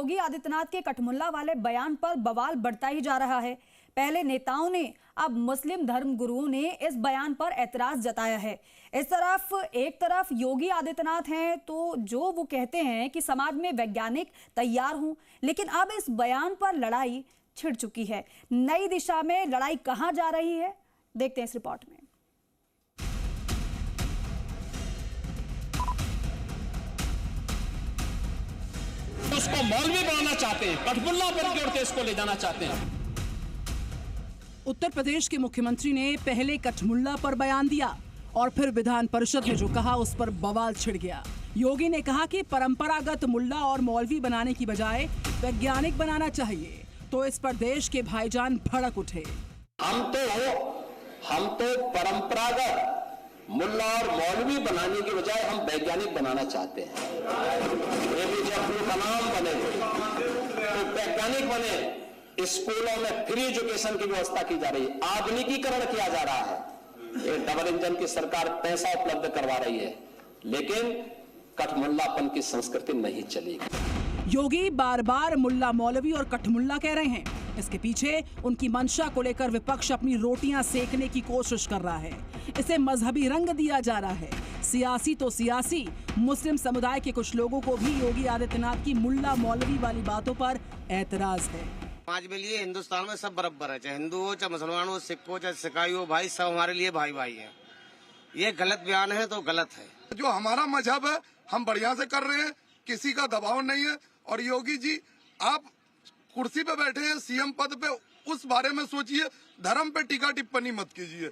योगी आदित्यनाथ के कठमुल्ला वाले बयान पर बवाल बढ़ता ही जा रहा है। पहले नेताओं ने, अब मुस्लिम धर्मगुरुओं ने इस बयान पर ऐतराज जताया है। एक तरफ योगी आदित्यनाथ हैं तो जो वो कहते हैं कि समाज में वैज्ञानिक तैयार हों, लेकिन अब इस बयान पर लड़ाई छिड़ चुकी है। नई दिशा में लड़ाई कहां जा रही है, देखते हैं इस रिपोर्ट में। उसको मौलवी बनाना चाहते हैं, कठमुल्ला बन के देश को ले जाना चाहते हैं। उत्तर प्रदेश के मुख्यमंत्री ने पहले कठमुल्ला पर बयान दिया और फिर विधान परिषद में जो कहा उस पर बवाल छिड़ गया। योगी ने कहा कि परंपरागत मुल्ला और मौलवी बनाने की बजाय वैज्ञानिक बनाना चाहिए, तो इस पर देश के भाईजान भड़क उठे। हम तो परंपरागत मुल्ला और मौलवी बनाने की बजाय हम वैज्ञानिक बनाना चाहते हैं। APJ अब्दुल कलाम बने तो वैज्ञानिक बने। स्कूलों में फ्री एजुकेशन की व्यवस्था की जा रही है, आधुनिकीकरण किया जा रहा है। ये डबल इंजन की सरकार पैसा उपलब्ध करवा रही है, लेकिन कठमुल्लापन की संस्कृति नहीं चलेगी। योगी बार बार मुल्ला मौलवी और कठमुल्ला कह रहे हैं। इसके पीछे उनकी मंशा को लेकर विपक्ष अपनी रोटियां सेकने की कोशिश कर रहा है। इसे मजहबी रंग दिया जा रहा है। सियासी तो सियासी, मुस्लिम समुदाय के कुछ लोगों को भी योगी आदित्यनाथ की मुल्ला मौलवी वाली बातों पर ऐतराज है। समाज में लिए हिंदुस्तान में सब बराबर है, चाहे हिंदू हो, चाहे मुसलमान हो, सिख हो, चाहे सिकाई हो, भाई सब हमारे लिए भाई भाई है। ये गलत बयान है तो गलत है। जो हमारा मजहब है हम बढ़िया से कर रहे हैं, किसी का दबाव नहीं है। और योगी जी, आप कुर्सी पे बैठे हैं, CM पद पे, उस बारे में सोचिए, धर्म पे टीका टिप्पणी मत कीजिए।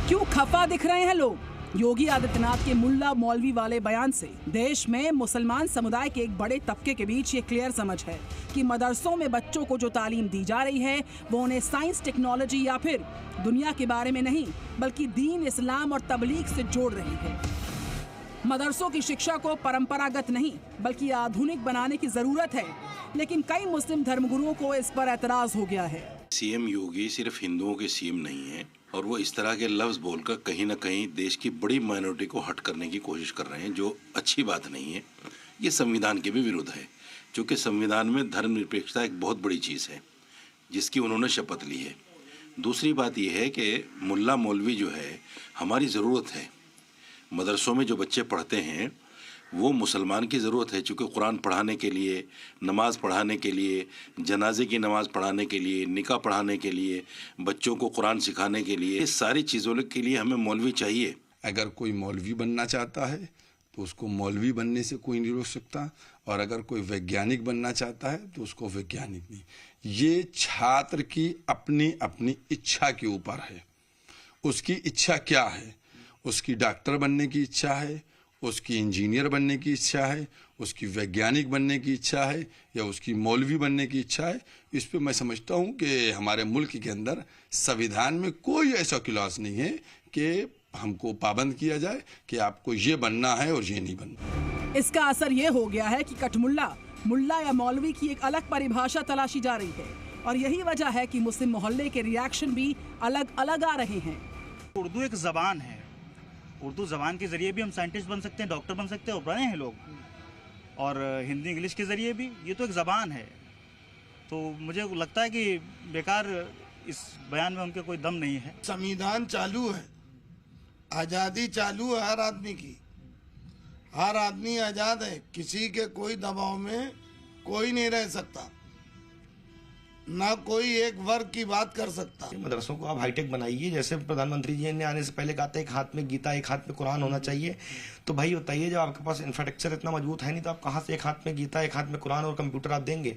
क्यों खफा दिख रहे हैं लोग? योगी आदित्यनाथ के मुल्ला मौलवी वाले बयान से देश में मुसलमान समुदाय के एक बड़े तबके के बीच ये क्लियर समझ है कि मदरसों में बच्चों को जो तालीम दी जा रही है वो उन्हें साइंस, टेक्नोलॉजी या फिर दुनिया के बारे में नहीं, बल्कि दीन, इस्लाम और तबलीग से जोड़ रही है। मदरसों की शिक्षा को परंपरागत नहीं बल्कि आधुनिक बनाने की जरूरत है, लेकिन कई मुस्लिम धर्मगुरुओं को इस पर ऐतराज हो गया है। CM योगी सिर्फ हिंदुओं के CM नहीं है और वो इस तरह के लफ्ज बोलकर कहीं ना कहीं देश की बड़ी माइनॉरिटी को हट करने की कोशिश कर रहे हैं, जो अच्छी बात नहीं है। ये संविधान के भी विरुद्ध है, क्योंकि संविधान में धर्मनिरपेक्षता एक बहुत बड़ी चीज़ है जिसकी उन्होंने शपथ ली है। दूसरी बात यह है कि मुल्ला मौलवी जो है हमारी ज़रूरत है। मदरसों में जो बच्चे पढ़ते हैं वो मुसलमान की ज़रूरत है, चूँकि कुरान पढ़ाने के लिए, नमाज़ पढ़ाने के लिए, जनाजे की नमाज़ पढ़ाने के लिए, निकाह पढ़ाने के लिए, बच्चों को कुरान सिखाने के लिए, इस सारी चीज़ों के लिए हमें मौलवी चाहिए। अगर कोई मौलवी बनना चाहता है तो उसको मौलवी बनने से कोई नहीं रोक सकता, और अगर कोई वैज्ञानिक बनना चाहता है तो उसको वैज्ञानिक नहीं। ये छात्र की अपनी अपनी इच्छा के ऊपर है। उसकी इच्छा क्या है? उसकी डॉक्टर बनने की इच्छा है, उसकी इंजीनियर बनने की इच्छा है, उसकी वैज्ञानिक बनने की इच्छा है, या उसकी मौलवी बनने की इच्छा है। इस पे मैं समझता हूँ कि हमारे मुल्क के अंदर संविधान में कोई ऐसा क्लॉज नहीं है कि हमको पाबंद किया जाए कि आपको ये बनना है और ये नहीं बनना। इसका असर ये हो गया है कि कठमुल्ला, मुल्ला या मौलवी की एक अलग परिभाषा तलाशी जा रही है, और यही वजह है कि मुस्लिम मोहल्ले के रिएक्शन भी अलग अलग आ रहे हैं। उर्दू एक जबान है, उर्दू जबान के जरिए भी हम साइंटिस्ट बन सकते हैं, डॉक्टर बन सकते हैं, और बने हैं लोग, और हिंदी इंग्लिश के जरिए भी। ये तो एक ज़बान है। तो मुझे लगता है कि बेकार इस बयान में उनके कोई दम नहीं है। संविधान चालू है, आज़ादी चालू है हर आदमी की। हर आदमी आज़ाद है, किसी के कोई दबाव में कोई नहीं रह सकता, ना कोई एक वर्ग की बात कर सकता। मदरसों को आप हाईटेक बनाइए, जैसे प्रधानमंत्री जी ने आने से पहले कहा था एक हाथ में गीता एक हाथ में कुरान होना चाहिए। तो भाई बताइए, जब आपके पास इंफ्रास्ट्रक्चर इतना मजबूत है नहीं तो आप कहां से एक हाथ में गीता एक हाथ में कुरान और कंप्यूटर आप देंगे?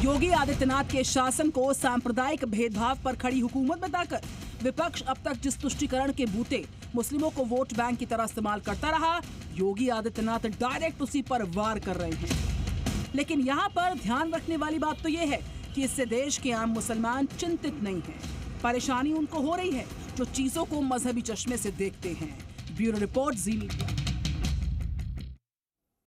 योगी आदित्यनाथ के शासन को सांप्रदायिक भेदभाव पर खड़ी हुकूमत बताकर विपक्ष अब तक जिस तुष्टीकरण के बूते मुस्लिमों को वोट बैंक की तरह इस्तेमाल करता रहा, योगी आदित्यनाथ डायरेक्ट उसी पर वार कर रहे हैं। लेकिन यहाँ पर ध्यान रखने वाली बात तो ये है कि इससे देश के आम मुसलमान चिंतित नहीं हैं। परेशानी उनको हो रही है जो चीजों को मजहबी चश्मे से देखते हैं। ब्यूरो रिपोर्ट, जी मीडिया।